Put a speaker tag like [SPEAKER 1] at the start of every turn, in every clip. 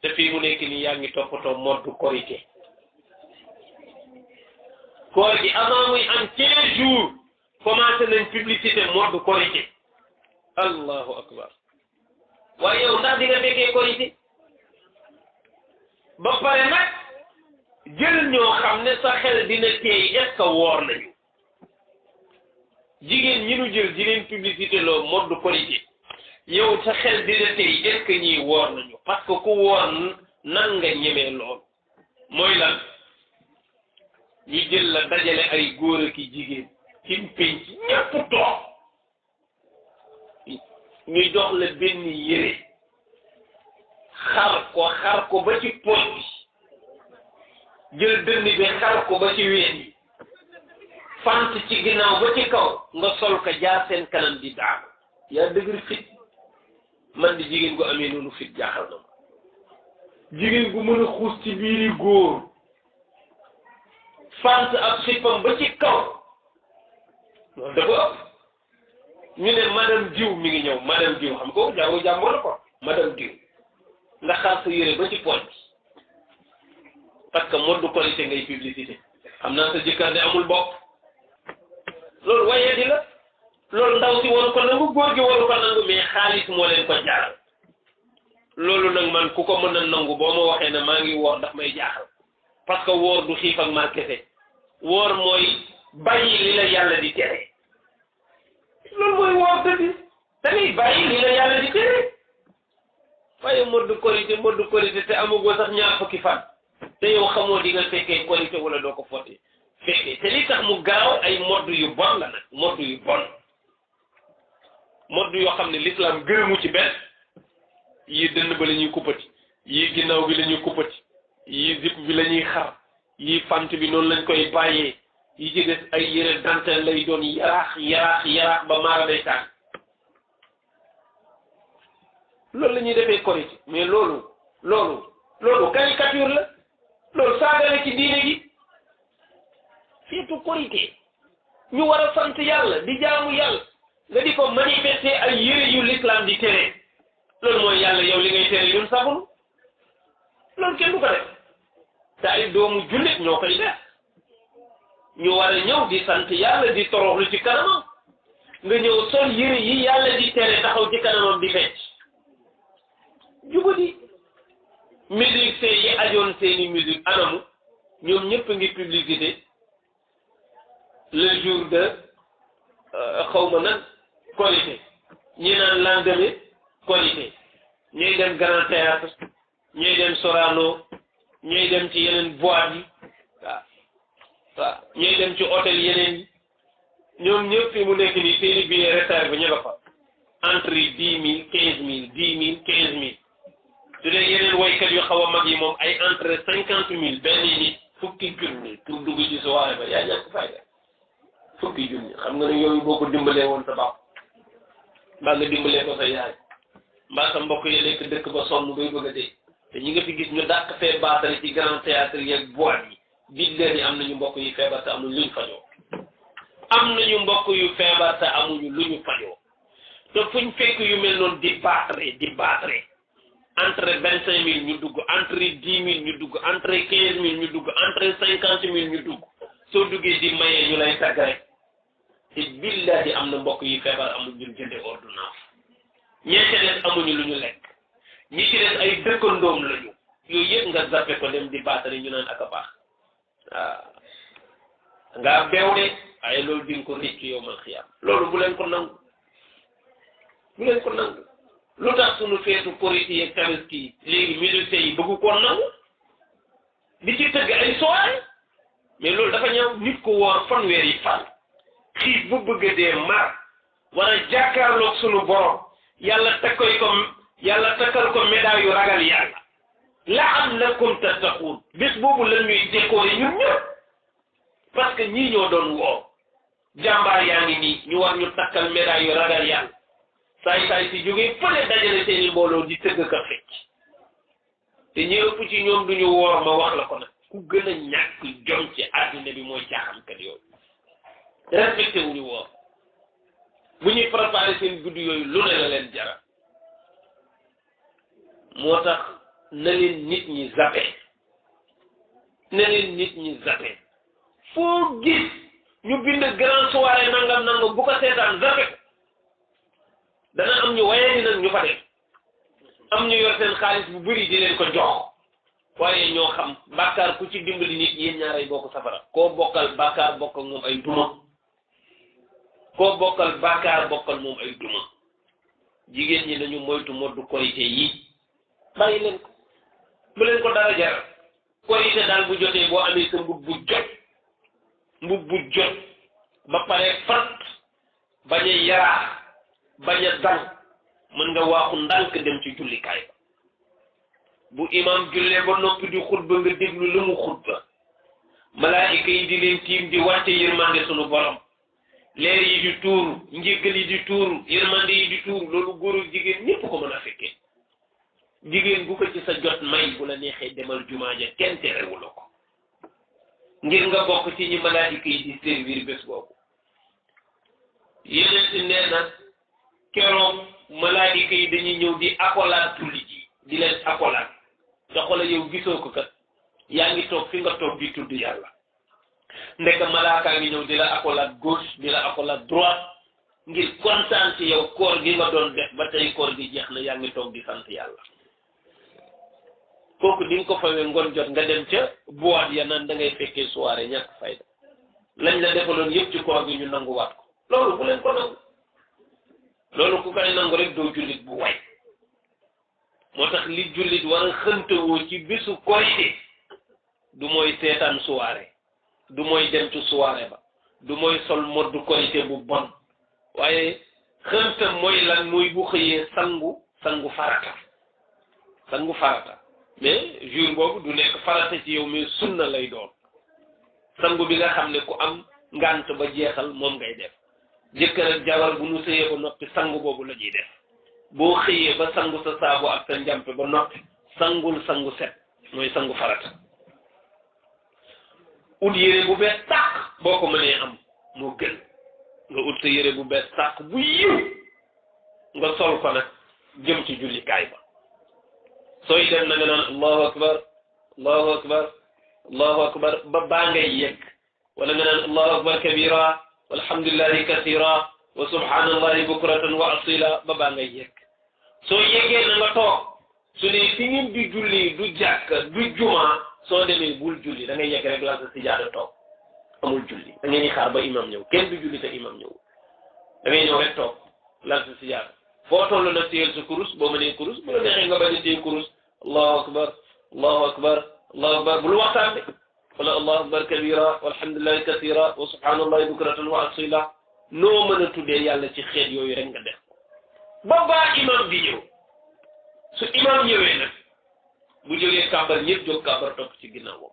[SPEAKER 1] te fii mu nekk nii yaa ngi toppatoo moddu korité koor gi avant muy am 15 jours commencé nañ publicité moddu korité allahu akbar waaye yow ndax di nga fekkee korité ba pare nag jël ñoo xam ne sa xel dina teey est-ce que woor nañu jigéen ñi nu jël di leen publicité loo moddu korité yow sa xel dina teey est-ce que ñii woor nañu parce que ku woor nan nga ñemee lool mooy lan ñu jël la dajale ay góor ak i jigéen ci pénc ñépp toog ñu jox la benn yére xar ko ba ci pooj bi jël dënn bi xar ko ba ci ween yi fant ci ginnaaw ba ci kaw nga sol ko jaar seen kanam di daanu yaa dëgër fit man di jigéen gu amee noonu fit jaaxal na ma jigéen gu mën a xuus ci biiri góor fant ak xippam ba ci kaw loolu dafa ëpp ñu ne madame diw mi ngi ñëw madame diw xam ko jaamu jàmboo la ko madame diw nga xaar sa yére ba ci pooj bi parce que moddu korité ngay publicité xam naa sa jëkkër de amul bopp loolu waaye di la loolu ndaw si waru ko nangu góor gi waru ko nangu mais xaalis moo leen ko jaaral loolu nag man ku ko mën a nangu boo ma waxee ne maa ngi woor daf may jaaxal parce que woor du xiif ak mar kese woor mooy bàyyi li la yàlla di tere loolu mooy woor dëgg da ngay bàyyi li la yàlla di tere waaye moddu korité te amugoo sax ñaar fukki fan te yow xamoo di nga fekkee korité wala doo ko fotte fekkee te li tax mu gaaw ay modd yu bon la nag modd yu bon modd yoo xam ne l'islam gërëmu ci benn yii dënn ba la ñuy kuppati yii ginnaaw bi la ñuy kuppati yii zip bi la ñuy xar yii fant bi noonu lañ koy bàyyee yi ci des ay yére dentelle lay doon yaraax ba maara day tàng loolu la ñuy defee korité mais loolu caricature la loolu saagale ci diine gi surtout korité ñu war a sant yàlla di jaamu yàlla nga di ko manifester ay yére yu l'islam di tere loolu mooy yàlla yow li ngay tere ñun sabul loolu kenn du ko def te ay doomu jullit ñoo koy def ñu war a ñëw di sant yàlla di toroxlu ci kanamam nga ñëw sol yére yi yàlla di tere taxaw ci kanamam di fecc jubadi musique yi ajoon seeni musique anamu ñoom ñëpp ngi publicité le jour de xawma nag korité ñi naan lendemain korité ñooy dem Grand Théâtre ñooy dem Sorano ñooy dem ci yeneen boîte yi waaw ñooy dem ci hôtel yeneen yi ñoom ñëpp fi mu nekk nii seeni billet réserve ñu nga fa entre 10 000 15 000 10 000 15 000 su dee yeneen woykat yu xaw a mag yi moom ay entre 50 000 benn nit fukki junni pour dugg ci soirée ba yaa ñàkk fayda fukki junni xam nga ne yooyu boo ko dimbalee woon sa baax mbaa nga dimbalee ko sa yaay mbaa sa mbokk yi nekk dëkk ba sonn bay bëgg a dee te ñi nga fi gis ñu dàq fee baatale ci grand théâtre yeeg boîte yi biit leen yi am nañu mbokk yu feebar te amuñu luñ fajoo am nañu mbokk yu feebar te amuñu luñu fajoo te fuñ fekk yu mel noonu di baatre entre 25 000 ñu dugg entre 10 000 ñu dugg entre 15 000 ñu dugg entre 50 000 ñu dugg soo duggee di mayee ñu lay tagg rek te billahi am na mbokk yi feebar amul ñu jënde ordonnance ñee ci des amuñu lu ñu lekk ñi ci des ay dëkkandoom lañu yooyu yëpp nga zappe ko dem di baatari ñu naan ak a baax waaw nga beew de waaye loolu di nga ko rëcc yow mal xiyaam loolu bu leen ko nangu lu tax sunu feetu korité yeeg tabaski léegi musiciens yi bëggu koo nangu di ci tëgg ay soirée mais loolu dafa ñëw nit ko woor fanweeri fan xiif bu bëgg dee mar war a jàkkaarloog sunu borom yàlla takkal ko médaille yu ragal yàlla la'allakum tattaqun bés boobu la ñuy décorer ñun ñëpp parce que ñii ñoo doon woor jàmbaar yaa ngi nii ñu war ñu takkal médaille yu ragal yàlla saay si jógee fële dajale seeni mbooloo di tëgg ka fecc te ñi ëpp ci ñoom duñu woor ma wax la ko nag ku gën a ñàkk jom ci àddina bi mooy caaxaankat yooyu respecté wuñu woor bu ñuy préparé seen guddi yooyu lu ne la leen jaral moo tax na leen nit ñi zappe na leen nit ñi zappe foo gis ñu bind grand soirée nangam nangam bu ko seetaan zappe dana am ñu waye di nag ñu fa dem am ñu yor seen xaalis bu bëri di leen ko jox waaye ñoo xam bàkkaar ku ci dimbali nit yéen ñaaray bokk safara koo bokkal bàkkaar bokkal moom ay duma koo bokkal bàkkaar bokkal moom ay duma jigéen ñi nañu moytu moddu korité yi bàyyi leen ko bu leen ko dara jaral korité daal bu jotee boo amee sa mbub bu jot ba pare fat bañ a yaraax bañ a dal mën nga waaxu ndànk dem ci jullikaay ba bu imam jullee ba noppi di xutba nga déglu lu mu xutba malaayika yi di leen tiim di wàcce yërmande sunu borom leer yi di tuuru njéggal yi di tuuru yërmande yi di tuuru loolu góor ak jigéen ñépp ko mën a fekkee jigéen bu ko ci sa jot may bu la neexee demal jumaa ja kenn terewula ko ngir nga bokk ci ñi malaayika yi di servir bés boobu yeneen si nee na keroog malaayika yi dañuy ñëw di akolaat julli ji di leen akolaat te xoolal yow gisoo ko kat yaa ngi toog fi nga toog di tudd yàlla ndek malaakaa ngi ñëw di la akolaat gauche di la akolaat droite ngir kontaan ci yow koor gi nga doon def ba tey koor gi jeex na yaa ngi toog di sant yàlla kooku di nga ko fawee ngoon jot nga dem ca boîte ya naan da ngay fekkee soirée ñàkk fayda lañ la defaloon yëpp ci koor gi ñu nanguwaat ko loolu bu leen ko nangu loolu ku koy nangu rek doo jullit bu way moo tax li jullit war a xëntewoo ci bisu korité du mooy seetaan soirée du mooy dem ci soirée ba du mooy sol moddu korité bu bon waaye xëntam mooy lan mooy bu xëyee sangu farata mais jour boobu du nekk farata ci yow mais sunna lay doon sangu bi nga xam ne ku am ngant ba jeexal moom ngay def jëkkër ak jabar bu nu sëyee ba noppi sangu boobu la ñuy def boo xëyee ba sangu sa saabu ak sa njàmpe ba noppi sangu set mooy sangu farata ut yére bu bees tàq boo ko mënee am moo gën nga ut sa yére bu bees tàq bu yiw nga sol ko nag jëm ci jullikaay ba sooy dem na nga naan allahu akbar allahu akbar allahu akbar ba baa ngay yegg wala nga naan allahu akbar kabira walhamdulillahi kathira wa subhanallahi bukratan wa asila ba baa ngay yegg soo yeggee na nga toog su ne fi ngeen di julli du jàkk du juma soo demee bul julli da ngay yegg rek lal sa sijaada toog amul julli da ngeen di xaar ba imam ñëw kenn du julli te imam ñëw da ngay ñëw rek toog lal sa sijaada foo toll nag téyel sa kurus boo mënee kurus bu la neexee nga bañ a téye kurus allahu akbar allahu akbar allahu akbar bul waxtaan de wala allahu akbar kabira walhamdulillahi kathira wa subhanallahi bukratan wa asila noo mën a tuddee yàlla ci xeet yooyu rek nga def ba baa imam bi ñëw su imam ñëwee nag bu jógee kàbbar ñëpp jóg kàbbar topp ci ginnaawam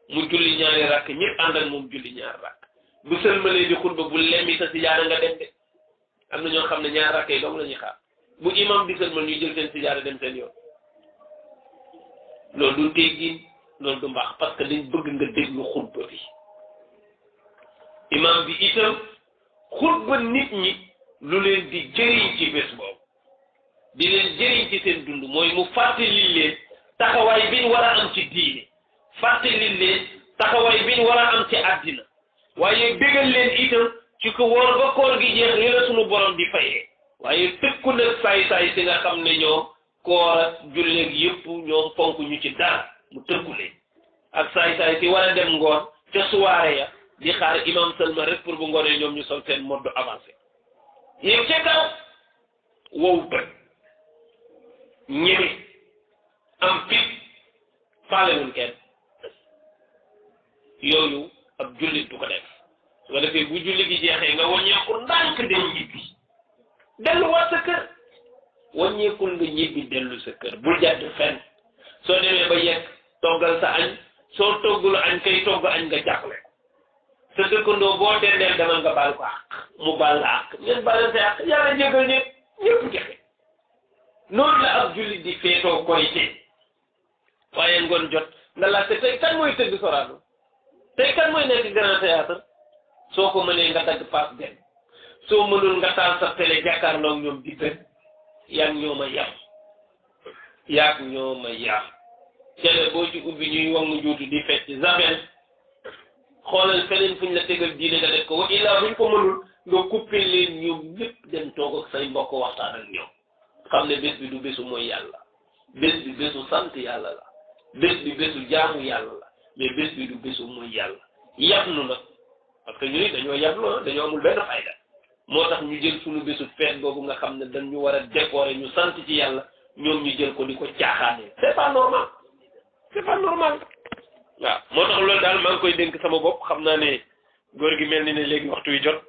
[SPEAKER 1] mu julli ñaari rakk ñëpp ànd ak moom julli ñaari rakk bu sëlmalee di xutba bu lemmi sa sijaada nga dem de am na ñoo xam ne ñaari rakk yi dong la ñuy xaar bu imam di sëlmal ñu jël seen sijaada dem seen yoon loolu du teggin loolu du mbaax parce que dañ bëgg nga déglu xutba bi imam bi itam xutba nit ñi lu leen di jëriñ ci bés boobu di leen jëriñ ci seen dund mooy mu fàttali leen taxawaay biñ war a am ci diine fàttali leen taxawaay biñ war a am ci àddina waaye bégal leen itam ci ko woor ba koor gi jeex li la sunu borom di fayee waaye tëkku nag saay-saay si nga xam ne ñoom koor ak julleeg yëpp ñoom fonk ñu ci dara mu tëkku leen ak saay-saay si war a dem ngoon ca soirée ya di xaar imam seulement rek pour bu ngoonee ñoom ñu sol seen mode avancé yéeg ca kaw wow bët ñeme am fit faalewul kenn yooyu ab jullit du ko def su ko defee bu julli gi jeexee nga wàññeeku ndànk dem ñibbi delluwaat sa kër wàññeekul nga ñibbi dellu sa kër bul jàdd fenn soo demee ba yegg toggal sa añ soo toggul añ kay togg añ nga jàppale sa dëkkandoo boo dendeel demal nga baal ko àq mu baal la àq ngeen baalante àq yàlla jégal ñëpp jafe noonu la ab jullit di feetoo korité waaye ngoon jot nga laajte tey kan mooy tëgg Sorano tey kan mooy nekk Grand Théâtre soo ko mënee nga dagg paas dem soo mënul nga taal sa télé jàkkaarloo ñoom di bëgg yaa ngi ñoo ma yàq télé boo ci ubbi ñuy wax mu juutu di fecc zabel xoolal feneen fuñ la tegal diine nga def ko wa illaa buñ ko mënul nga coupé leen ñoom ñëpp dem toog ak say mbokk waxtaan ak ñoom xam ne bés bi du bésu mooy yàlla bés bi bésu sant yàlla la bés bi bésu jaamu yàlla la mais bés bi du bésu mooy yàlla yab nu nag parce que ñu ni dañoo yablu dañoo amul benn fayda moo tax ñu jël suñu bésu feet boobu nga xam ne dañ ñu war a décorer ñu sant ci yàlla ñoom ñu jël ko di ko caaxaanee c'est pas normal waaw moo tax loolu daal maa ngi koy dénk sama bopp xam naa ne góor gi mel ni ne léegi waxtu wi jot